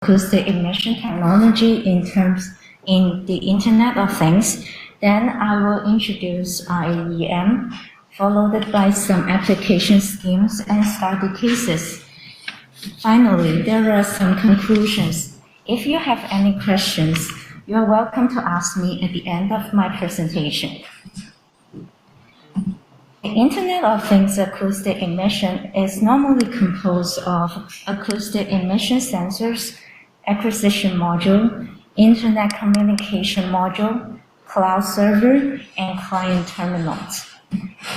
acoustic emission technology in the Internet of Things. Then I will introduce RAEM, followed by some application schemes and study cases. Finally, there are some conclusions. If you have any questions, you are welcome to ask me at the end of my presentation. The Internet of Things acoustic emission is normally composed of acoustic emission sensors, acquisition module, Internet communication module, cloud server, and client terminals.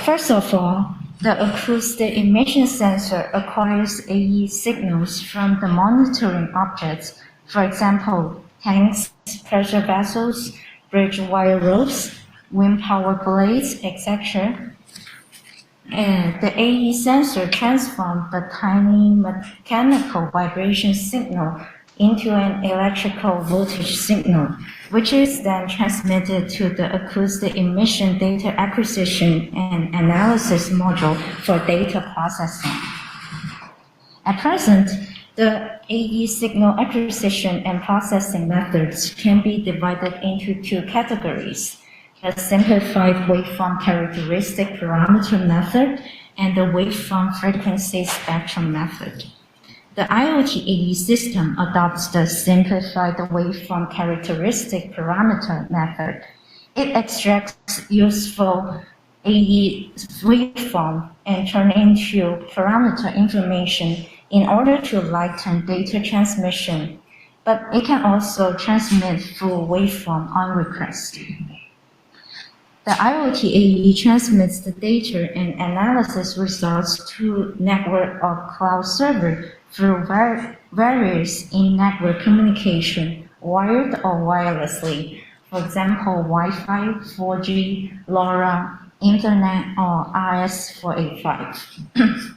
First of all, the acoustic emission sensor acquires AE signals from the monitoring objects, for example, tanks, pressure vessels, bridge wire ropes, wind power blades, etc. And the AE sensor transforms the tiny mechanical vibration signal into an electrical voltage signal, which is then transmitted to the acoustic emission data acquisition and analysis module for data processing. At present, the AE signal acquisition and processing methods can be divided into two categories: the simplified waveform characteristic parameter method and the waveform frequency spectrum method. The IoT-AE system adopts the simplified waveform characteristic parameter method. It extracts useful AE waveform and turns into parameter information in order to lighten data transmission, but it can also transmit full waveform on request. The IoT-AE transmits the data and analysis results to network or cloud server through various in-network communication, wired or wirelessly, for example, Wi-Fi, 4G, LoRa, Internet, or RS-485.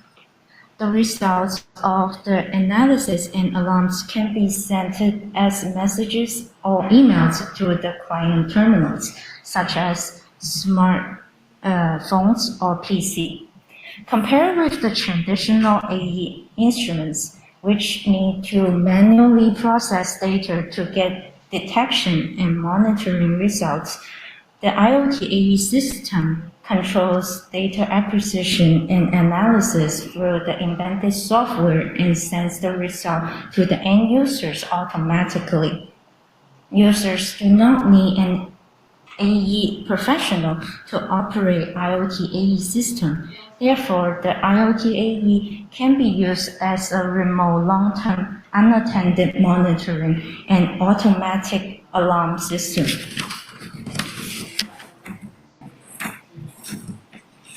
The results of the analysis and alarms can be sent as messages or emails to the client terminals, such as smart phones or PC. Compared with the traditional AE instruments, which need to manually process data to get detection and monitoring results, the IoT-AE system controls data acquisition and analysis through the embedded software and sends the result to the end users automatically. Users do not need an AE professional to operate IoT-AE system. Therefore, the IoT-AE can be used as a remote long-term unattended monitoring and automatic alarm system.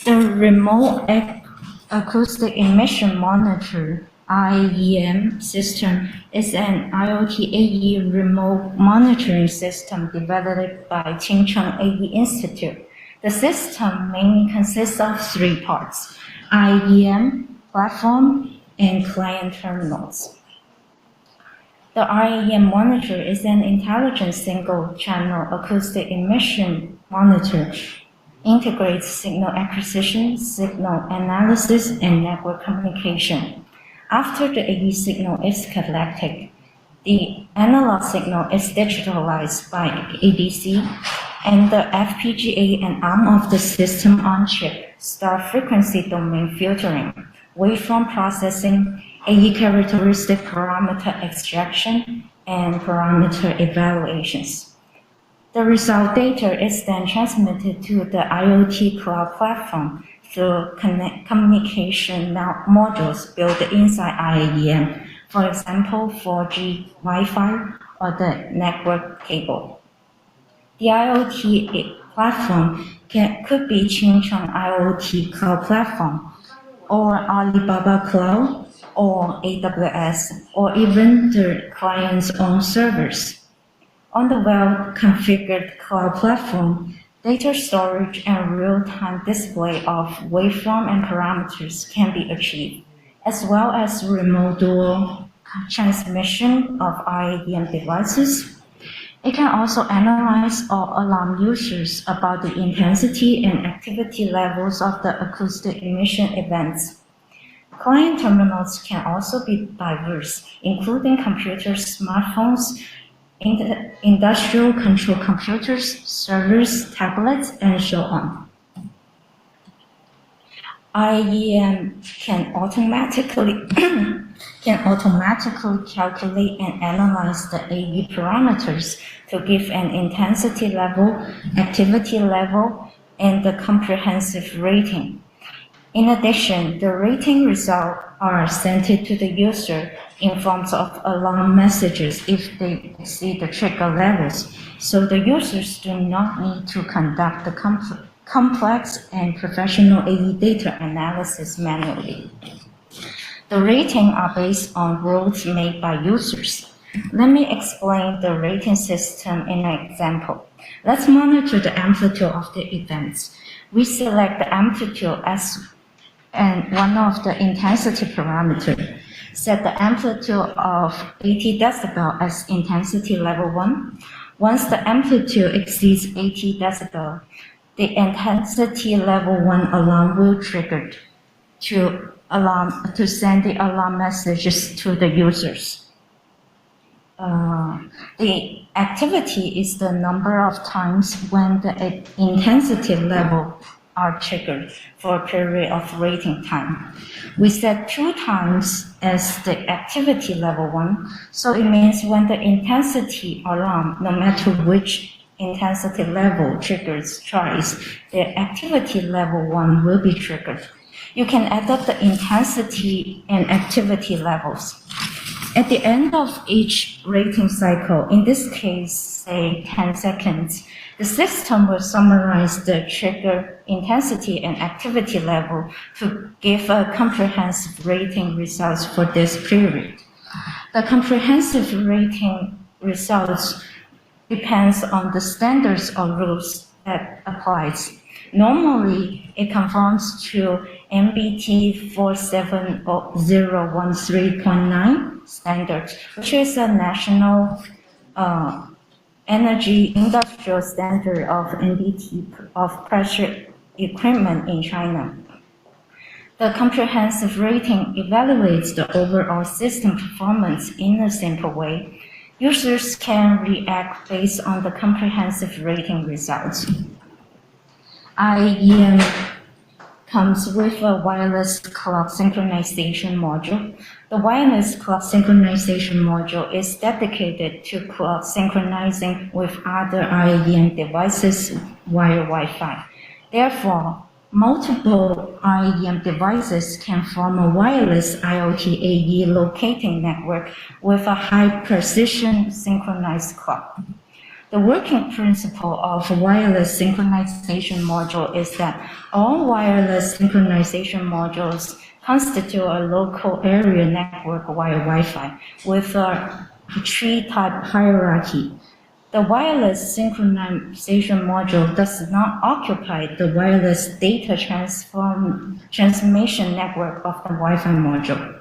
The remote acoustic emission monitor RAEM system is an IoT-AE remote monitoring system developed by Qingcheng AE Institute. The system mainly consists of three parts: RAEM, platform, and client terminals. The RAEM monitor is an intelligent single-channel acoustic emission monitor, integrates signal acquisition, signal analysis, and network communication. After the AE signal is collected, the analog signal is digitalized by ADC, and the FPGA and ARM of the system on chip start frequency domain filtering, waveform processing, AE characteristic parameter extraction, and parameter evaluations. The result data is then transmitted to the IoT cloud platform through communication modules built inside RAEM, for example, 4G, Wi-Fi, or the network cable. The IoT platform could be Qingcheng IoT Cloud Platform, or Alibaba Cloud, or AWS, or even the client's own servers. On the well-configured cloud platform, data storage and real-time display of waveform and parameters can be achieved, as well as remote dual transmission of RAEM devices. It can also analyze or alarm users about the intensity and activity levels of the acoustic emission events. Client terminals can also be diverse, including computers, smartphones, industrial control computers, servers, tablets, and so on. IEM can automatically calculate and analyze the AE parameters to give an intensity level, activity level, and the comprehensive rating. In addition, the rating results are sent to the user in forms of alarm messages if they exceed the trigger levels, so the users do not need to conduct the complex and professional AE data analysis manually. The ratings are based on rules made by users. Let me explain the rating system in an example. Let's monitor the amplitude of the events. We select the amplitude as one of the intensity parameters. Set the amplitude of 80 decibel as intensity level 1. Once the amplitude exceeds 80 decibel, the intensity level 1 alarm will trigger to send the alarm messages to the users. The activity is the number of times when the intensity level are triggered for a period of rating time. We set 2 times as the activity level 1, so it means when the intensity alarm, no matter which intensity level triggers twice, the activity level 1 will be triggered. You can add up the intensity and activity levels. At the end of each rating cycle, in this case, say 10 seconds, the system will summarize the trigger intensity and activity level to give a comprehensive rating results for this period. The comprehensive rating results depends on the standards or rules that applies. Normally, it conforms to MBT 47013.9 standard, which is a national energy industrial standard of NBT of pressure equipment in China. The comprehensive rating evaluates the overall system performance in a simple way. Users can react based on the comprehensive rating results. IEM comes with a wireless clock synchronization module. The wireless clock synchronization module is dedicated to clock synchronizing with other IEM devices via Wi-Fi. Therefore, multiple IEM devices can form a wireless IoT-AE locating network with a high-precision synchronized clock. The working principle of wireless synchronization module is that all wireless synchronization modules constitute a local area network via Wi-Fi with a tree-type hierarchy. The wireless synchronization module does not occupy the wireless data transmission network of the Wi-Fi module.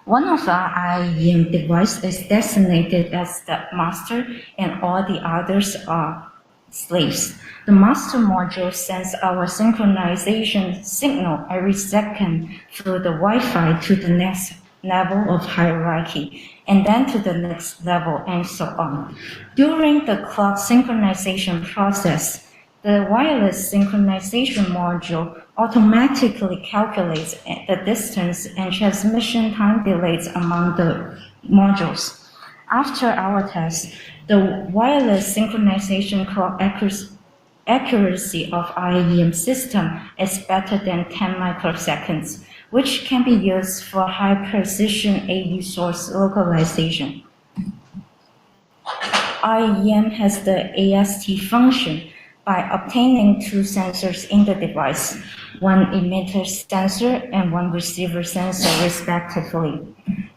One of our IEM devices is designated as the master and all the others are slaves. The master module sends our synchronization signal every second through the Wi-Fi to the next level of hierarchy, and then to the next level, and so on. During the clock synchronization process, the wireless synchronization module automatically calculates the distance and transmission time delays among the modules. After our test, the wireless synchronization clock accuracy of IEM system is better than 10 microseconds, which can be used for high-precision AE source localization. IEM has the AST function by obtaining 2 sensors in the device, one emitter sensor and one receiver sensor respectively.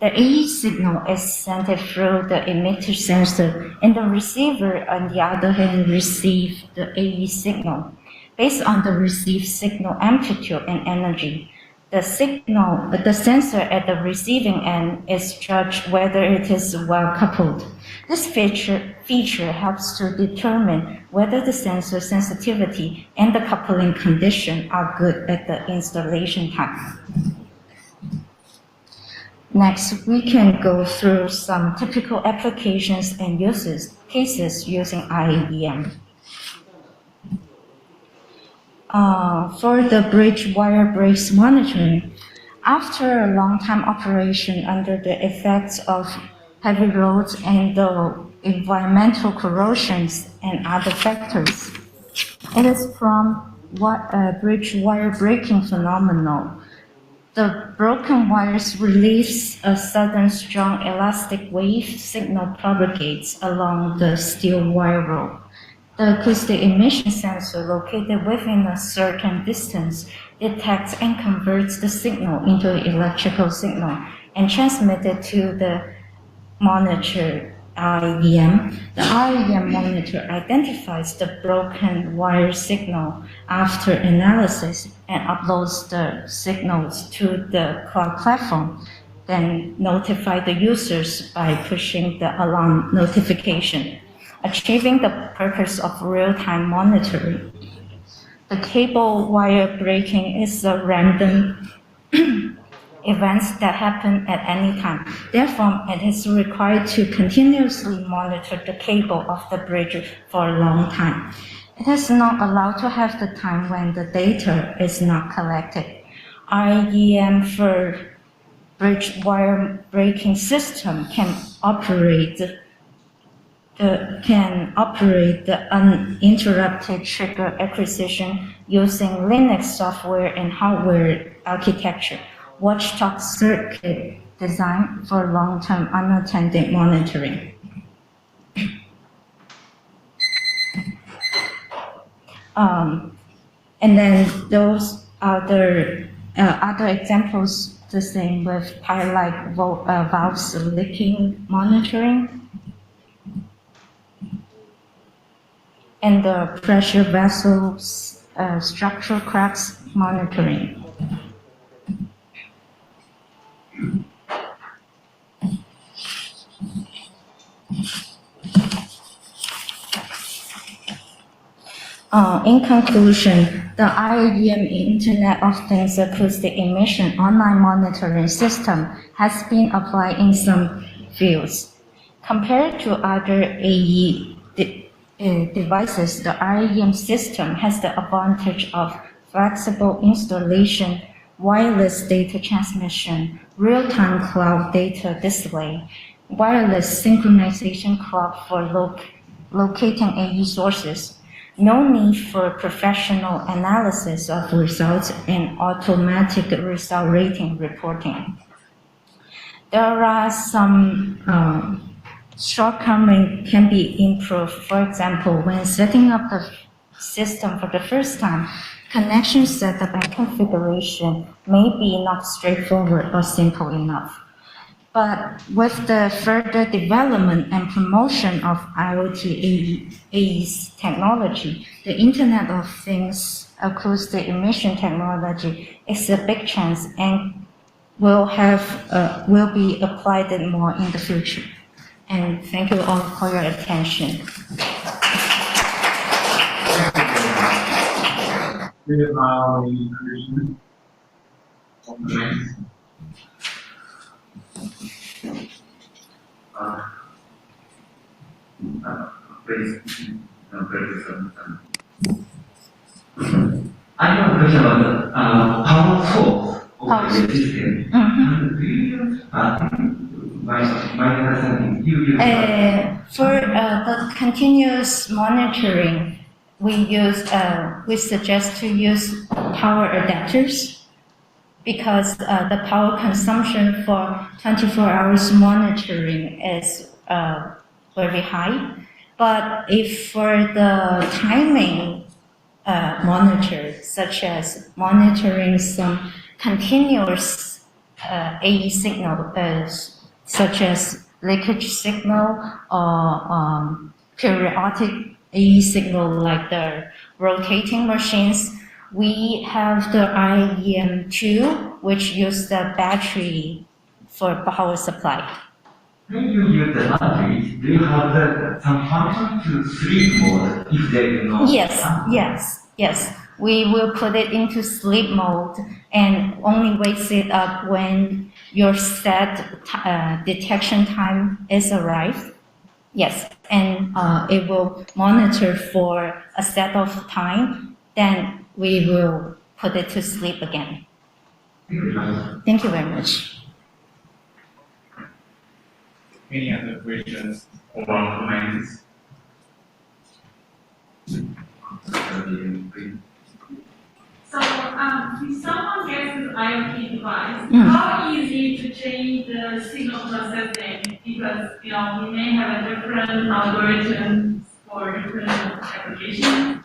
The AE signal is sent through the emitter sensor, and the receiver, on the other hand, receives the AE signal. Based on the received signal amplitude and energy, the sensor at the receiving end is judged whether it is well coupled. This feature helps to determine whether the sensor sensitivity and the coupling condition are good at the installation time. Next, we can go through some typical applications and cases using RAEM. For the bridge wire breaks monitoring, after a long time operation under the effects of heavy loads and the environmental corrosions and other factors, it is from bridge wire breaking phenomenon. The broken wires release a sudden strong elastic wave signal propagates along the steel wire rope. The acoustic emission sensor located within a certain distance detects and converts the signal into an electrical signal and transmits it to the monitor RAEM. The RAEM monitor identifies the broken wire signal after analysis and uploads the signals to the cloud platform, then notify the users by pushing the alarm notification, achieving the purpose of real-time monitoring. The cable wire breaking is a random events that happen at any time. Therefore, it is required to continuously monitor the cable of the bridge for a long time. It is not allowed to have the time when the data is not collected. RAEM for bridge wire breaking system can operate the uninterrupted trigger acquisition using Linux software and hardware architecture. Watchdog circuit design for long-term unattended monitoring. And then those other examples, the same with pilot valves leaking monitoring, and the pressure vessels structural cracks monitoring. In conclusion, the RAEM Internet of Things acoustic emission online monitoring system has been applied in some fields. Compared to other AE devices, the RAEM system has the advantage of flexible installation, wireless data transmission, real-time cloud data display, wireless synchronization cloud for locating AE sources, no need for professional analysis of results and automatic result rating reporting. There are some shortcomings can be improved. For example, when setting up the system for the first time, connection setup and configuration may be not straightforward or simple enough. But with the further development and promotion of IoT-AE's technology, the Internet of Things acoustic emission technology is a big chance and will be applied more in the future. And thank you all for your attention. Do you have any questions? Please, I have a question about the power source of the system. My understanding, for the continuous monitoring, we suggest to use power adapters because the power consumption for 24 hours monitoring is very high. But if for the timing monitor, such as monitoring some continuous AE signal, such as leakage signal or periodic AE signal like the rotating machines, we have the RAEM2, which use the battery for power supply. When you use the battery, do you have some function to sleep mode if there is no? Yes. We will put it into sleep mode and only wakes it up when your set detection time is arrived, yes, and it will monitor for a set of time, then we will put it to sleep again. Thank you very much. Any other questions or comments? So, if someone gets an IoT device, how easy to change the signal processing? Because, we may have a different algorithm for different applications.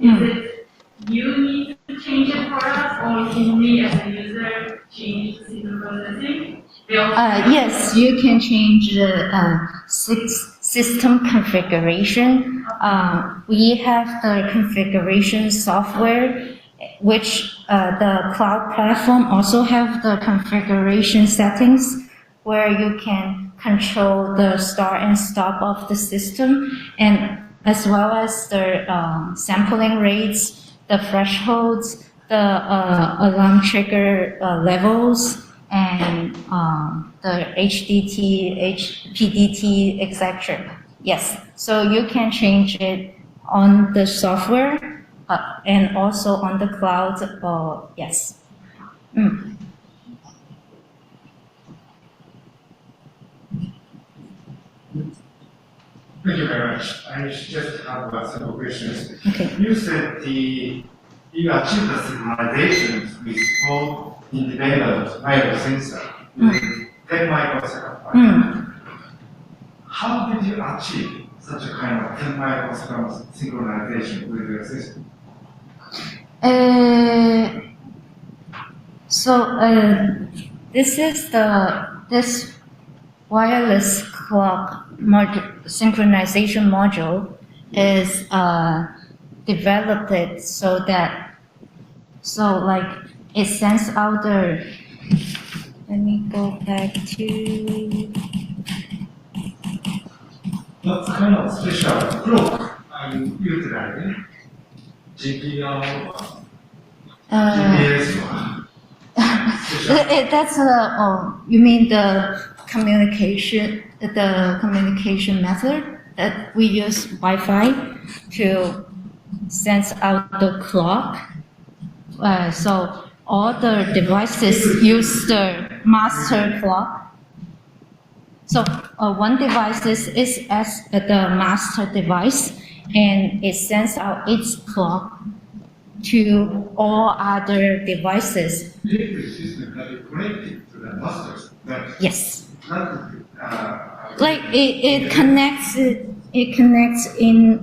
Is it you need to change it for us, or can we as a user change the signal processing? Yes, you can change the system configuration. We have the configuration software, which the cloud platform also have the configuration settings where you can control the start and stop of the system, and as well as the sampling rates, the thresholds, the alarm trigger levels, and the HDT, PDT, etc. Yes, so you can change it on the software and also on the cloud. Yes. Thank you very much. I just have several questions. Okay. You said you achieved the synchronization with all independent wireless sensor with 10 microsecond. How did you achieve such a kind of 10 microsecond synchronization with your system? This is this wireless clock synchronization module is developed so like it sends out the. Let me go back to. What kind of special clock are you utilizing? GPR, GPS? That's you mean the communication method that we use Wi-Fi to send out the clock. So all the devices use the master clock. So one device is as the master device, and it sends out its clock to all other devices. Electric system can be connected to the masters. Yes. Not, Like it connects in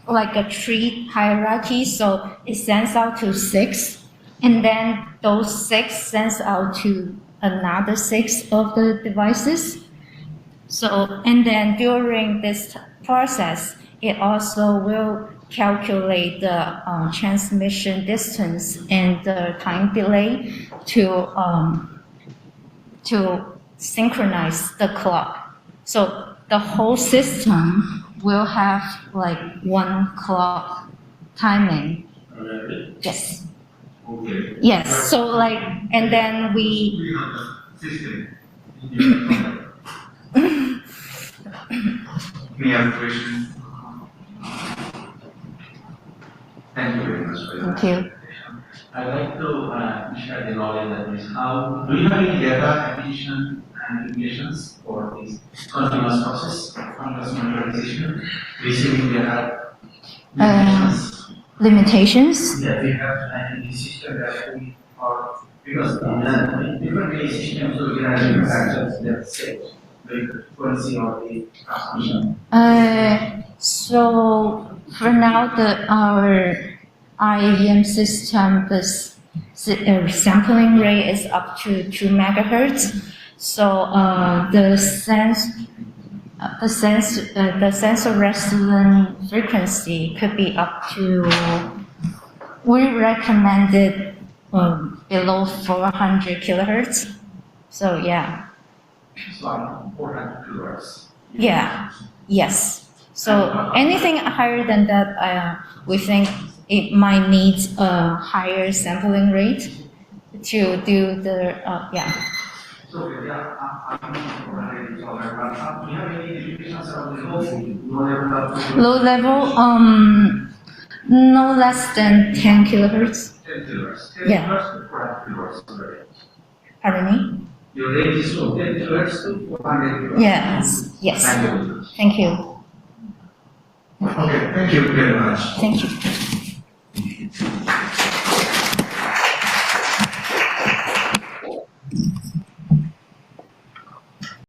like a tree hierarchy, so it sends out to 6, and then those 6 sends out to another 6 of the devices. So, and then during this process, it also will calculate the transmission distance and the time delay to synchronize the clock. So the whole system will have like one clock timing. Yes. okay. Yes. So like, and then We have the system in your company. Any other questions? Thank you very much for your Thank you. presentation. I'd like to share the knowledge that is how do you have any data acquisition and implications for this continuous process, continuous monitorization, receiving data Limitations? that we have any system that we are because in different systems we can actually factors that set the frequency or the transmission. So for now, our RAEM system, the sampling rate is up to 2 megahertz. So the sensor resonant frequency could be up to. We recommended below 400 kilohertz. So yeah. It's like 400 kilohertz. Yeah. Yes. So anything higher than that, we think it might need a higher sampling rate to do the, yeah. So, yeah, I'm already talking about, do you have any limitations around the low level? Low level, no less than 10 kilohertz. 10 kilohertz. 10 Yeah. kilohertz to 400 kilohertz range. Pardon me? Your range is from 10 kilohertz to 400 kilohertz. Yes, yes. Thank you. Thank you. Okay, thank you very much. Thank you.